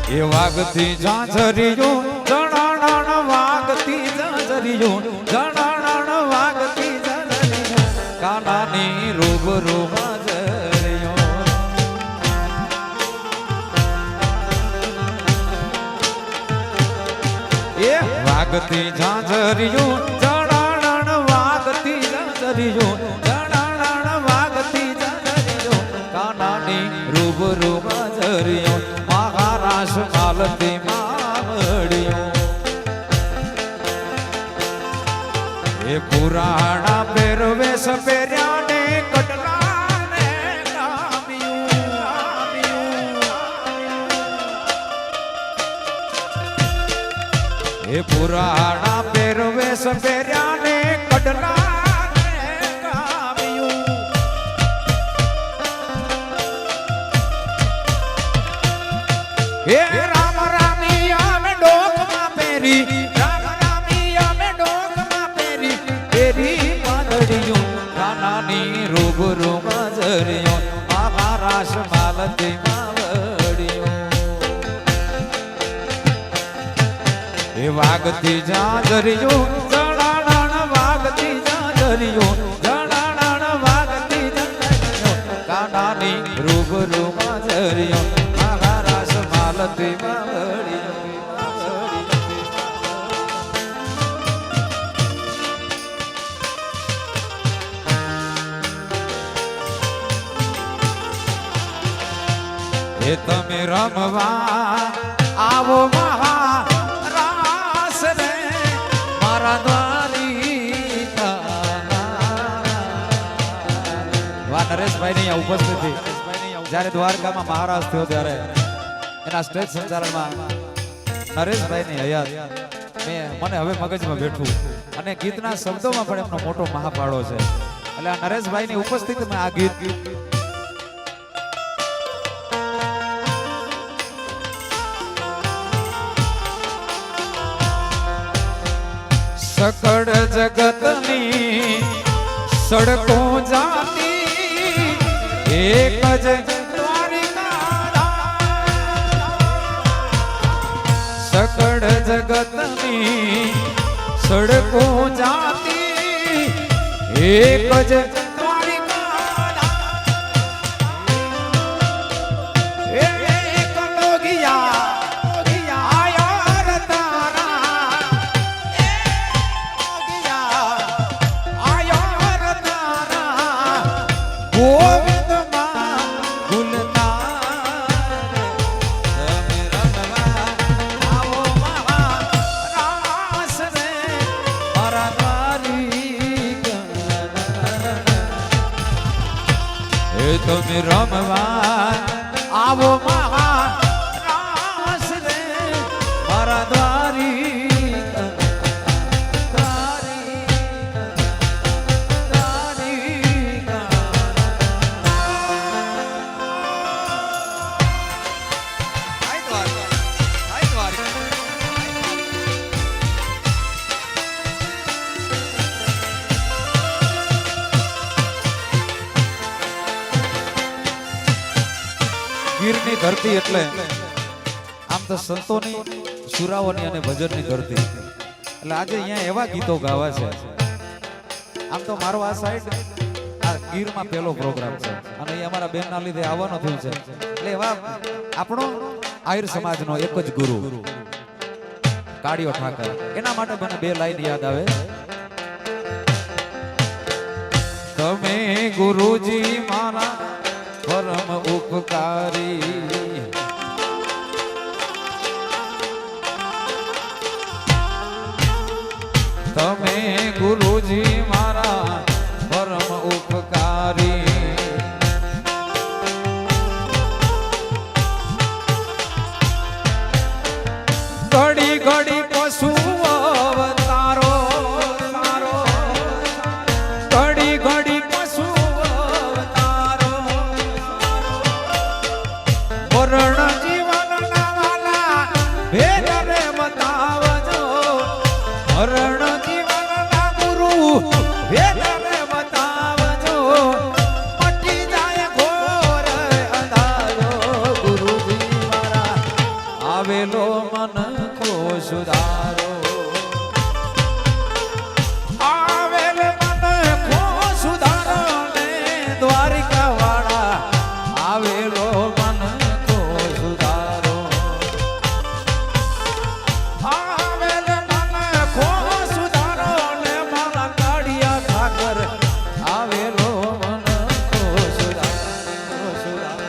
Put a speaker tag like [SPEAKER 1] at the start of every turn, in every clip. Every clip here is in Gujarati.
[SPEAKER 1] એ વાગતી ઝાંઝરિયું જણાણ વાગતી ઝાંઝરિયું જણાણ વાગતી ઝાંઝરિયું કાનાની રૂબરૂ હાજરિયું એ વાગતી ઝાંઝરિયું જણાણ વાગતી ઝાંઝરિયું જણાણ વાગતી ઝાંઝરિયું કાનાની રૂબરૂ હાજરિયું માલતી માવડિયું એ પુરાણા પહેરવેશ પહેર્યા ને કટલા ને કામ્યું એ પુરાણા પહેરવેશ પહેર્યા ને કટલા ને કામ્યું એ રામ રામિયા મે ડોકમાં પહેરી રામ રામિયા મે ડોકમાં પહેરી તેરી પાદડિયું કાનાની રૂબરૂ હાજરિયું મહારાશ માલતી માવડિયું એ વાગતી ઝાંઝરિયું જણાણ વાગતી ઝાંઝરિયું જણાણ વાગતી ઝાંઝરિયું કાનાની રૂબરૂ હાજરિયું માલતી માવડિયું એ તમે રમવા આવો મહારાસ રે મારા દ્વારિકા નરેશભાઈ ની ઉપસ્થિતિ જયારે દ્વારકામાં મહારાજ થયો ત્યારે એના સ્ટેજ સંચાલનમાં નરેશભાઈ ની હયાત મને હવે મગજમાં બેઠું અને ગીતના શબ્દોમાં પણ એમનો મોટો મહાફાળો છે એટલે આ નરેશભાઈ ની ઉપસ્થિતિમાં આ ગીત સકળ જગતની સડકો જાતી એક જ સકળ જગતની સડકો જાતી એક જ તમે રમવા આવો મહારાસ રે મારા દ્વારિકા ગીરની ધરતી એટલે આમ તો સંતોની સુરાઓની અને ભજનની ધરતી એટલે આજે અહીંયા એવા ગીતો ગાવા છે આમ તો મારો આ સાઈડ આ ગીરમાં પહેલો પ્રોગ્રામ છે અને એ અમારા બેનના લીધે આવવાનો થયું છે એટલે એવા આપણો આહિર સમાજનો એક જ ગુરુ કાળિયો ઠાકર એના માટે મને બે લાઈન યાદ આવે તમે ગુરુજી મારા પરમ ઉપકારી તમે ગુરુજી મારા પરમ ઉપકારી ઘડી ઘડી પશુ અવતારો ઘડી ઘડી પશુ વરણ જીવન ના વાલા ભેદ રે બતાવજો વરણ જીવન ના ગુરુ ભેદ રે બતાવજો મટી જાય ઘોર અંધારો ગુરુજી મારા સુધારો આવેલ મન ખો સુધારો ને દ્વારિકા વાળા આવેલો મન ખો સુધારો આવેલ મન ખો સુધારો ને મારા કાળિયા ઠાકર આવેલો મન ખો સુધારો સુધારો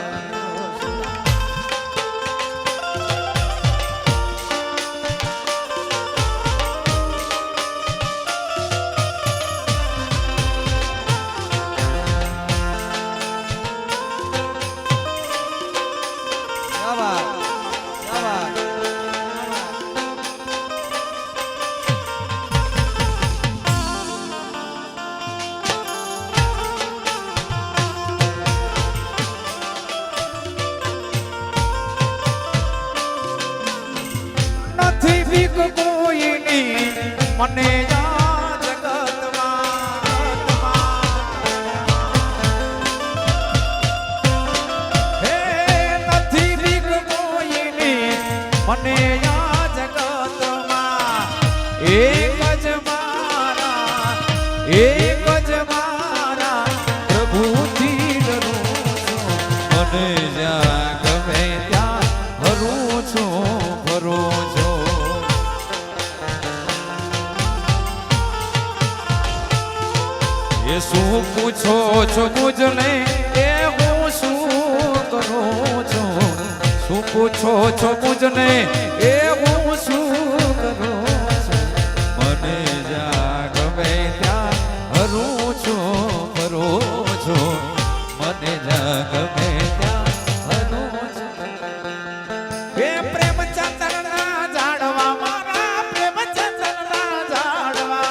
[SPEAKER 1] નથી બીક કોઈની મને આ જગતમાં હે નથી બીક કોઈની મને આ જગતમાં એક જ મારા પ્રભુથી ડરું છું મને જ્યાં ગમે ત્યાં હરું છું ફરું છું એ શું પૂછો છો મુજને એ હું શું કરું છું શું પૂછો છો મુજને એ હું શું કરું છું મને જ્યાં ગમે ત્યાં હરું છું ફરું છું મને જ્યાં ગમે ત્યાં હરું છું એ પ્રેમચંદ્રના ઝાડવા મારા પ્રેમચંદ્રના ઝાડવા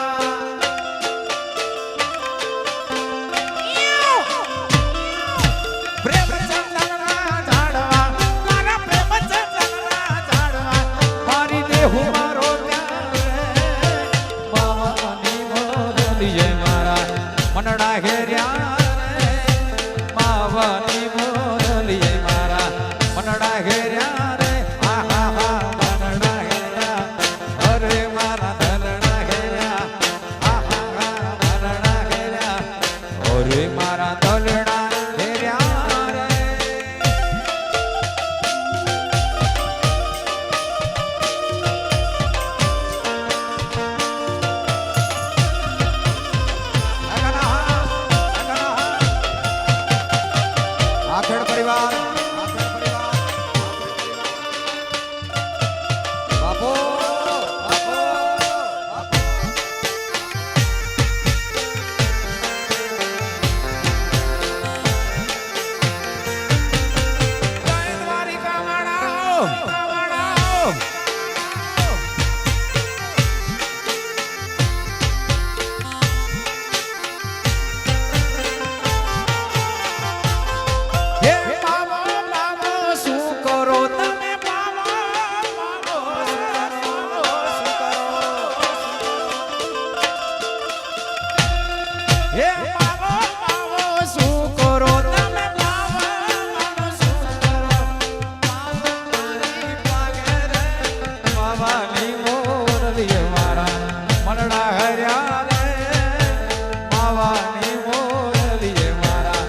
[SPEAKER 1] પ્રેમચંદ્રના ઝાડવા મારા પ્રેમચંદ્રના ઝાડવા મારી દેહુ મારો માવાની મોરલીએ મારા મનડા ઘેર્યા રે માવાની મોરલીએ મારા મનડા ઘેર્યા રે આહા હા મનડા ઘેર્યા અરે મારા દલડા ઘેર્યા આહા હા મનડા ઘેર્યા અરે મારા દલડા ઘેર્યા રે આખેડ પરિવાર બાપો દ્વારિકા વાળા હે માવો માવો શું કરો તમે માવો શું કરો હે માવો માવો શું કરો તમે માવો શું કરો મારી પાગે રે માવાની મોરલીએ મારા મનડા હર્યા રે માવાની મોરલીએ મારા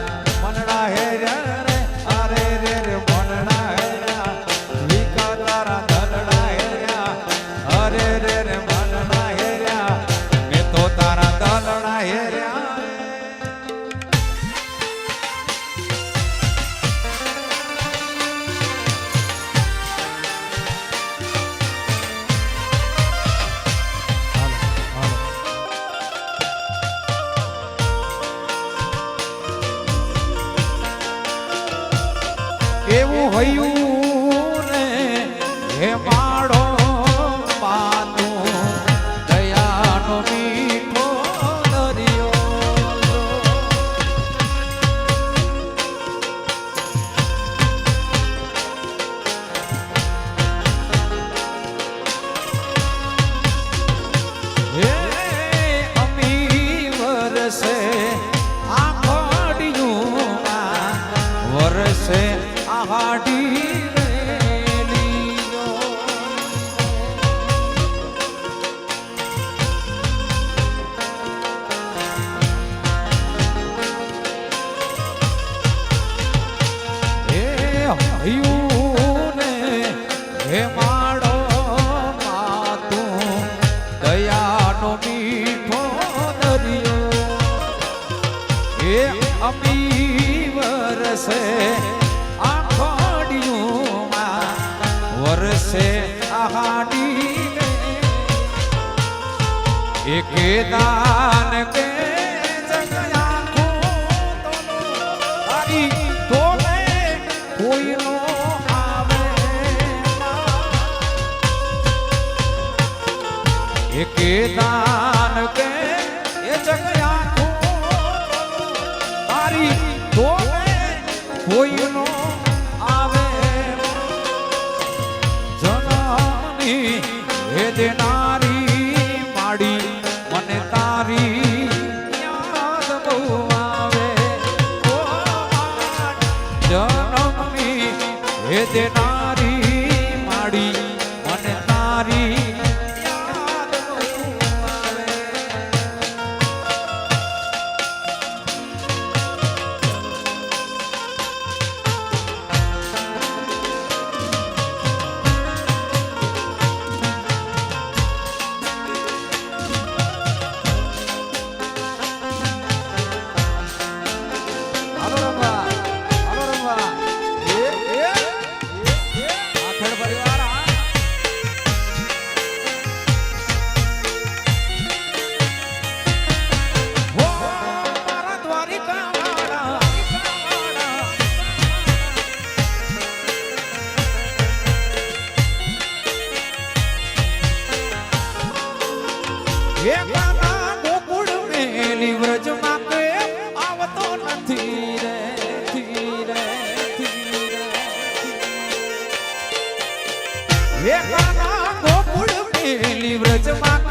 [SPEAKER 1] મનડા હેર્યા રે અરે રે રે મનડા હેર્યા વિકા તારા દલડા હેર્યા અરે રે રે મનડા હેર્યા મેં તો તારા દલડા હેર્યા એવું હયું ને હે માડો પાતું દયાનો મીઠો દરિયો હે અમી વરસે આખોડિયું વરસે આહાડી હૈયું ને હે માડો માતું દયાનો મીઠો દરિયો હે અમી વરસે આખોડિયું વરસે આહાડી એકે દાન કે જગયા તારી તોમે કોઈ નો આવે એકે દાન કે એ જગયા તારી તોમે કોઈ નો આવે જનાની હે દેનારી માડી મને તારી યાદ બહુ આવે જન્મની હે દેનારી માડી મને તારી યાદ બહુ આવે વ્રજમાં કે આવતો નથી રે ધીરે ધીરે હે કાના ગોકુળ મેલી વ્રજમાં